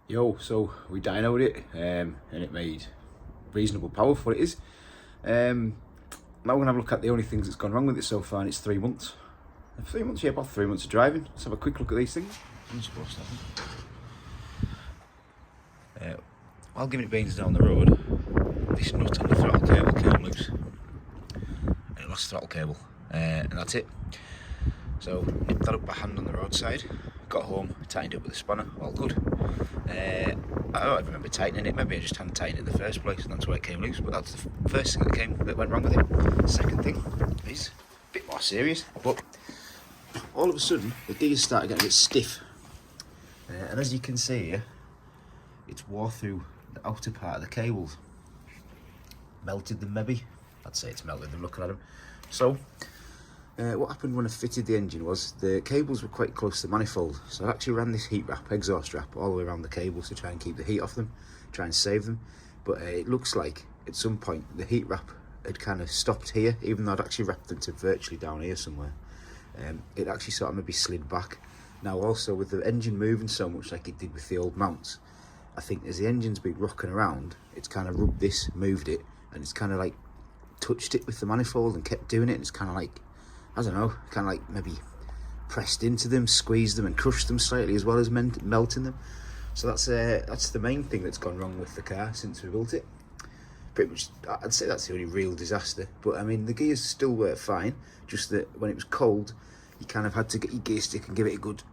So we dynoed it and it made reasonable power for what it is. Now we're going to have a look at the only things that's gone wrong with it so far, and it's 3 months. 3 months, yeah, about 3 months of driving. Let's have a quick look at these things. While giving it beans down the road, this nut on the throttle cable came loose. And it lost the throttle cable, and that's it. So, nipped that up by hand on the roadside, got home, tightened it up with a spanner, all good. I don't remember tightening it, maybe I just hadn't tightened it in the first place and that's why it came loose, but that's the first thing that went wrong with it. The second thing is a bit more serious, but all of a sudden the gears started getting a bit stiff. And as you can see here, it's wore through the outer part of the cables. Melted them maybe, I'd say it's melted them looking at them. So, what happened when I fitted the engine was the cables were quite close to the manifold, so I actually ran this heat wrap, exhaust wrap, all the way around the cables to try and keep the heat off them, try and save them. But it looks like at some point the heat wrap had kind of stopped here, even though I'd actually wrapped them to virtually down here somewhere. It actually sort of maybe slid back. Now also with the engine moving so much like it did with the old mounts, I think as the engine's been rocking around, it's kind of rubbed this, moved it, and it's kind of like touched it with the manifold and kept doing it, and it's kind of like, I don't know, kind of like maybe pressed into them, squeezed them and crushed them slightly as well as melting them. So that's the main thing that's gone wrong with the car since we built it. Pretty much, I'd say that's the only real disaster. But I mean, the gears still work fine, just that when it was cold, you kind of had to get your gear stick and give it a good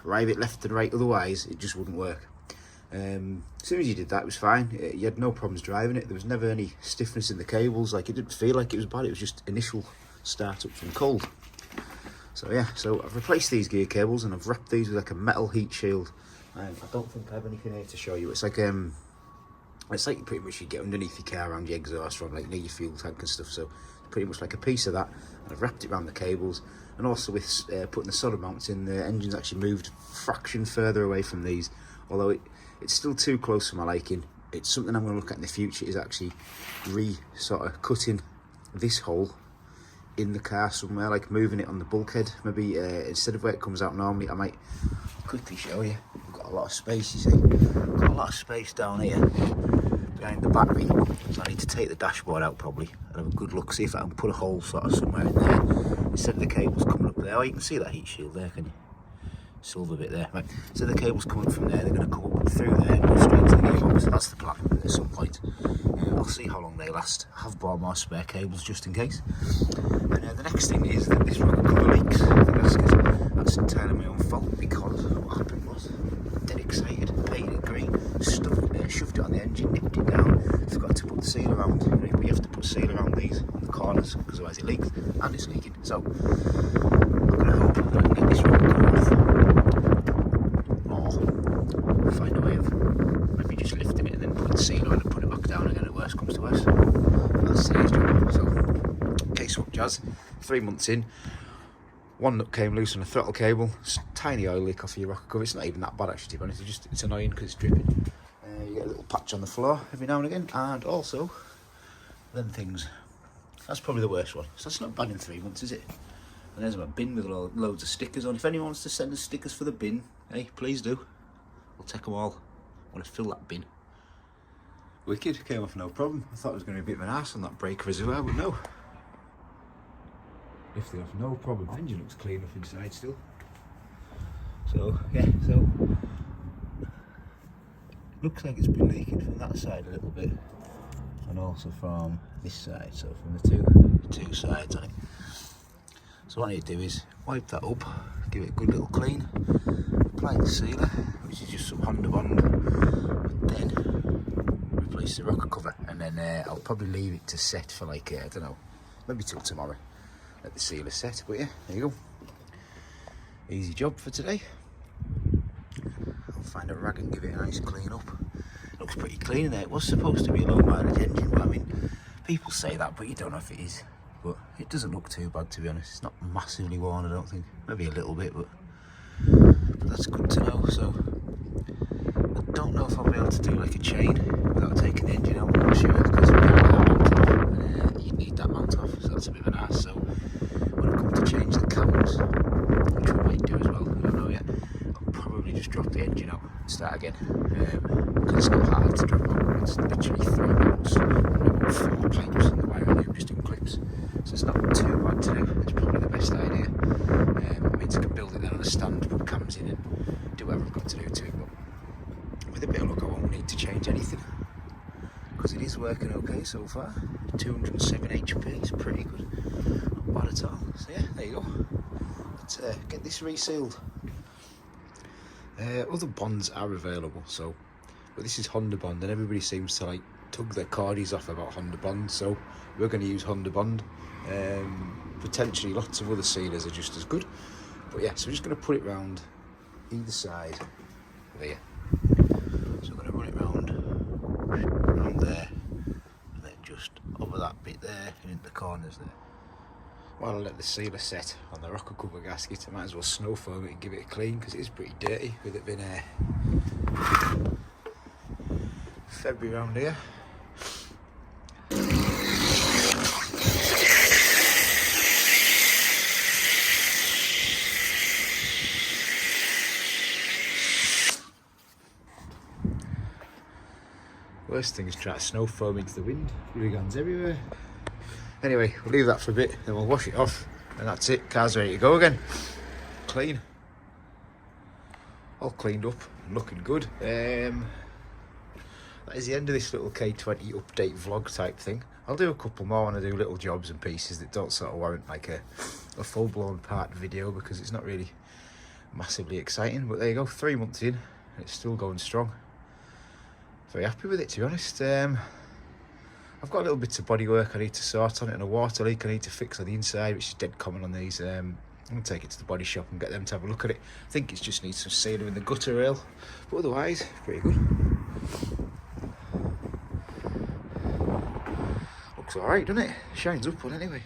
rive it left and right, otherwise it just wouldn't work. As soon as you did that, it was fine. You had no problems driving it. There was never any stiffness in the cables, like it didn't feel like it was bad, it was just initial start up from cold. So yeah, so I've replaced these gear cables and I've wrapped these with like a metal heat shield. I don't think I have anything here to show you. It's like pretty much you get underneath your car around your exhaust from like near your fuel tank and stuff. So pretty much like a piece of that, and I've wrapped it around the cables. And also with putting the solder mounts in, the engine's actually moved a fraction further away from these, although it's still too close for my liking. It's something I'm going to look at in the future, is actually sort of cutting this hole in the car somewhere, like moving it on the bulkhead. Maybe instead of where it comes out normally, I might quickly show you. We've got a lot of space, you see. We've got a lot of space down here behind the battery, so I need to take the dashboard out probably and have a good look, see if I can put a hole sort of somewhere in there instead of the cables coming up there. Oh, you can see that heat shield there, can you? Silver bit there, right? So the cables coming from there, they're going to come up through there and go straight to the gearbox. That's the plan at some point. I'll see how long they last. I have bought more spare cables just in case. And the next thing is that this rocker cover leaks. The gasket. That's entirely my own fault, because what happened was, dead excited, painted it green, shoved it on the engine, nipped it down, forgot to put the seal around. You have to put seal around these on the corners, because otherwise it leaks, and it's leaking. So I'm going to hope that I can get this rocker cover off, or find a way of maybe just lifting it and then put the seal on and put it back down again. At worst comes to worst. That's today's job. So case up jazz. 3 months in, one nut came loose on a throttle cable. Just tiny oil leak off your rocker cover. It's not even that bad actually, to be honest. It's annoying because it's dripping. You get a little patch on the floor every now and again, and also them things. That's probably the worst one. So that's not bad in 3 months, is it? And there's my bin with loads of stickers on. If anyone wants to send us stickers for the bin, hey, please do. I'll take them all. I want to fill that bin. Wicked, came off no problem. I thought it was going to be a bit of an arse on that breaker as well, but no. Lifted off no problem. The engine looks clean enough inside still. So yeah, so looks like it's been leaking from that side a little bit, and also from this side. So from the two sides on it. So what I need to do is wipe that up, give it a good little clean, apply the sealer, which is just some Honda Bond, and then replace the rocker cover, and then I'll probably leave it to set for like I don't know, maybe till tomorrow. Let the sealer set, but yeah, there you go. Easy job for today. I'll find a rag and give it a nice clean up. Looks pretty clean in there. It was supposed to be a low mileage engine, but I mean, people say that, but you don't know if it is. But it doesn't look too bad, to be honest. It's not massively worn, I don't think. Maybe a little bit, but that's good to know. So I don't know if I'll be able to do like a chain without taking the engine out. I'm not sure, because you need that mount off, so that's a bit of an arse. So when I come to change the cams, which we might do as well, I don't know yet, I'll probably just drop the engine out, start again. Because it's not hard to drop out. It's literally 3 bolts and 4 pipes and the wiring loop just in clips. So it's not too bad to do. It's probably the best idea. It means I can build it then on a stand, put cams in and do whatever I've got to do to it. But with a bit of luck I won't need to change anything, because it is working okay so far. 207 HP is pretty good, not bad at all. So yeah, there you go. Let's get this resealed. Other bonds are available, but this is Honda Bond, and everybody seems to like tug their cardies off about Honda Bond, so we're going to use Honda Bond. Potentially lots of other sealers are just as good, but yeah, so we're just going to put it round either side there. So I'm going to run it round there, and then just over that bit there and into the corners there. While I let the sealer set on the rocker cover gasket, I might as well snow foam it and give it a clean, because it is pretty dirty with it being February around here. Worst thing is try to snow foam into the wind. Riggans everywhere. Anyway, we'll leave that for a bit, then we'll wash it off, and that's it. Car's ready to go again. Clean. All cleaned up and looking good. That is the end of this little K20 update vlog type thing. I'll do a couple more when I do little jobs and pieces that don't sort of warrant like a full-blown part video, because it's not really massively exciting. But there you go, 3 months in, and it's still going strong. Very happy with it, to be honest. I've got a little bit of bodywork I need to sort on it, and a water leak I need to fix on the inside, which is dead common on these. I'm going to take it to the body shop and get them to have a look at it. I think it just needs some sealer in the gutter rail, but otherwise, pretty good. Looks alright, doesn't it? Shines up one anyway.